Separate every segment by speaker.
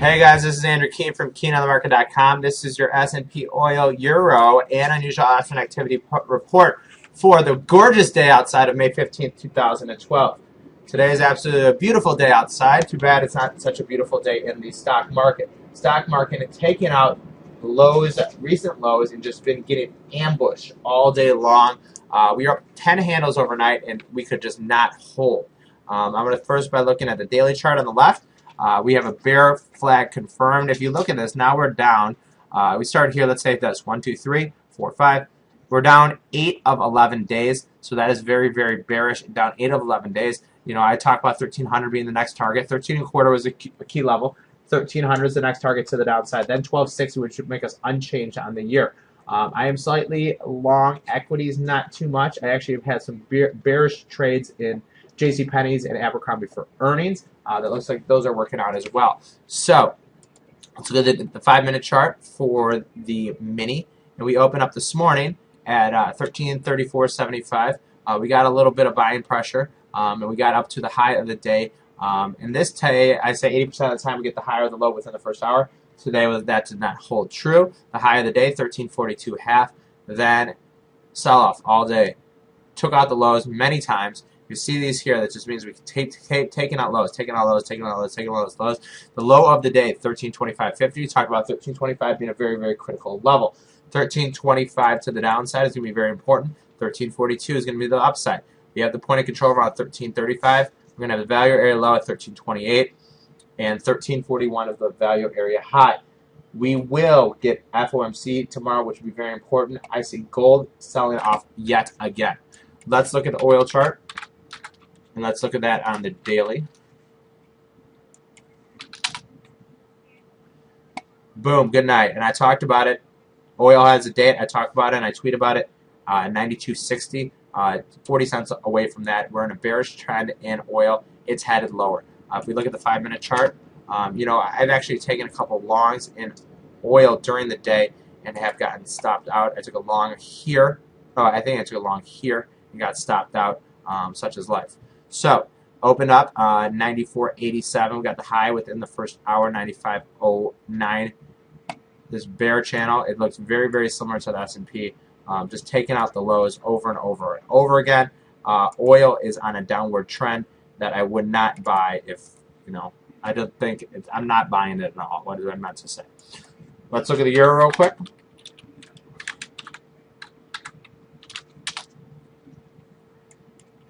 Speaker 1: Hey guys, this is Andrew Keene from KeeneOnTheMarket.com. This is your S&P Oil, Euro, and Unusual Option Activity report for the gorgeous day outside of May 15th, 2012. Today is absolutely a beautiful day outside. Too bad it's not such a beautiful day in the stock market. Stock market is taking out lows, recent lows, and just been getting ambushed all day long. We are up 10 handles overnight, and we could just not hold. I'm going to first by looking at the daily chart on the left. We have a bear flag confirmed. If you look at this, now we're down. We started here, let's say this, 1, 2, 3, 4, 5. We're down 8 of 11 days, so that is very, very bearish, down 8 of 11 days. You know, I talk about 1,300 being the next target. 13.25 was a key level. 1,300 is the next target to the downside. Then 1260, which would make us unchanged on the year. I am slightly long equities, not too much. I actually have had some bearish trades in JCPenney's and Abercrombie for earnings. That looks like those are working out as well. So let's look at the 5-minute chart for the mini. And we open up this morning at 1334.75. We got a little bit of buying pressure, and we got up to the high of the day. And this day, I say 80% of the time we get the high or the low within the first hour. Today, that did not hold true. The high of the day, 1342.5. Then sell off all day. Took out the lows many times. You see these here, that just means we taking out lows, taking out lows, taking out lows, taking out lows. The low of the day, 1325.50. Talk about 1325 being a very, very critical level. 1325 to the downside is going to be very important. 1342 is going to be the upside. We have the point of control around 1335. We're going to have the value area low at 1328. And 1341 is the value area high. We will get FOMC tomorrow, which will be very important. I see gold selling off yet again. Let's look at the oil chart. And let's look at that on the daily. Boom, good night. And I talked about it. Oil has a date. I talked about it and I tweet about it. 92.60, 40 cents away from that. We're in a bearish trend in oil. It's headed lower. If we look at the 5-minute chart, you know, I've actually taken a couple longs in oil during the day and have gotten stopped out. I took a long here. I think I took a long here and got stopped out, such as life. So, open up 94.87. We got the high within the first hour, 95.09. This bear channel, it looks very, very similar to the S&P. Just taking out the lows over and over and over again. Oil is on a downward trend that I would not buy if, you know, I don't think, I'm not buying it at all. What is I meant to say? Let's look at the euro real quick.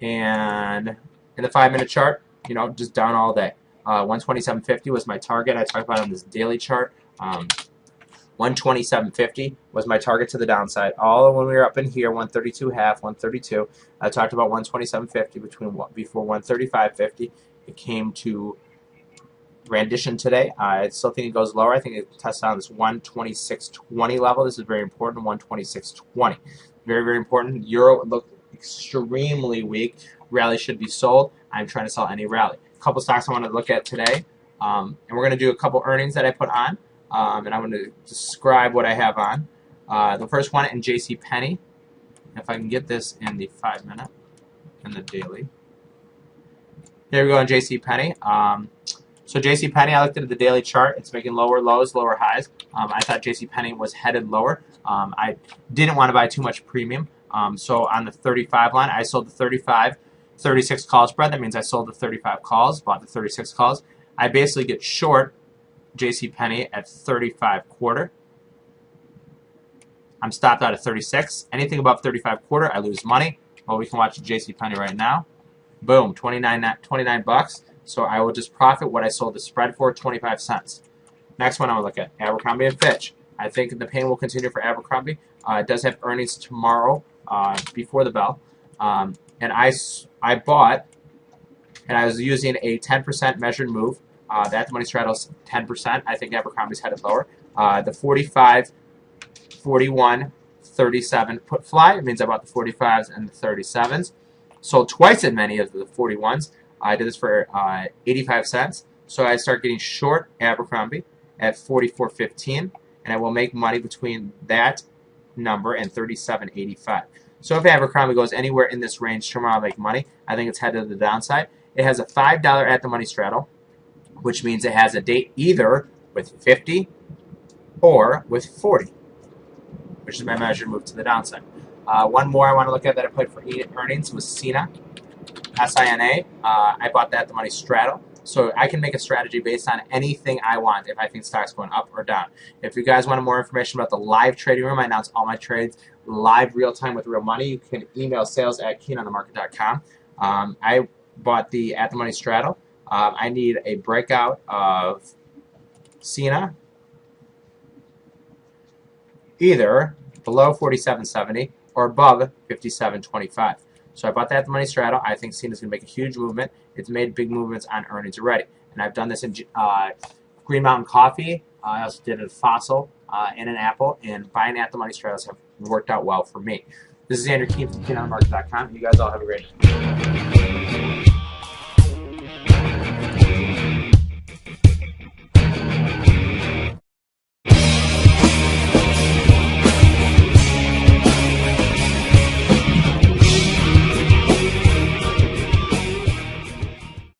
Speaker 1: And in the 5-minute chart, you know, just down all day. 127.50 was my target. I talked about it on this daily chart. 127.50 was my target to the downside. All when we were up in here, 132.5, 132. I talked about 127.50 before 135.50. It came to rendition today. I still think it goes lower. I think it tests on this 126.20 level. This is very important. 126.20. Very, very important. Euro looked extremely weak. Rally should be sold. I'm trying to sell any rally. A couple stocks I want to look at today. And we're going to do a couple earnings that I put on. And I'm going to describe what I have on. The first one in JCPenney. If I can get this in the 5-minute and the daily. Here we go on JCPenney. So JCPenney, I looked at the daily chart. It's making lower lows, lower highs. I thought JCPenney was headed lower. I didn't want to buy too much premium. So on the 35 line, I sold the 36 call spread. That means I sold the 35 calls, bought the 36 calls. I basically get short JCPenney at 35.25. I'm stopped out at 36. Anything above 35.25, I lose money. Well, we can watch JCPenney right now. Boom, 29 bucks. So I will just profit what I sold the spread for, 25 cents. Next one I'm going to look at, Abercrombie & Fitch. I think the pain will continue for Abercrombie. It does have earnings tomorrow before the bell. And I bought, and I was using a 10% measured move. The at-the-money straddle's 10%. I think Abercrombie's headed lower. The 45, 41, 37 put fly. It means I bought the 45s and the 37s. Sold twice as many of the 41s. I did this for 85 cents. So I start getting short Abercrombie at 44.15. And I will make money between that number and 37.85. So if Abercrombie goes anywhere in this range tomorrow, I'll make money. I think it's headed to the downside. It has a $5 at-the-money straddle, which means it has a date either with 50 or with 40, which is my measured move to the downside. One more I want to look at that I played for earnings was Sina, SINA. I bought that at the money straddle. So I can make a strategy based on anything I want if I think stock's going up or down. If you guys want more information about the live trading room, I announce all my trades live, real time with real money. You can email sales@keenonthemarket.com. I bought the at the money straddle. I need a breakout of Sina either below 47.70 or above 57.25. So I bought that at the money straddle. I think Cena's going to make a huge movement. It's made big movements on earnings already. And I've done this in Green Mountain Coffee. I also did it at Fossil and an Apple. And buying at the money straddles have worked out well for me. This is Andrew Keene from KeeneOnTheMarket.com. You guys all have a great day.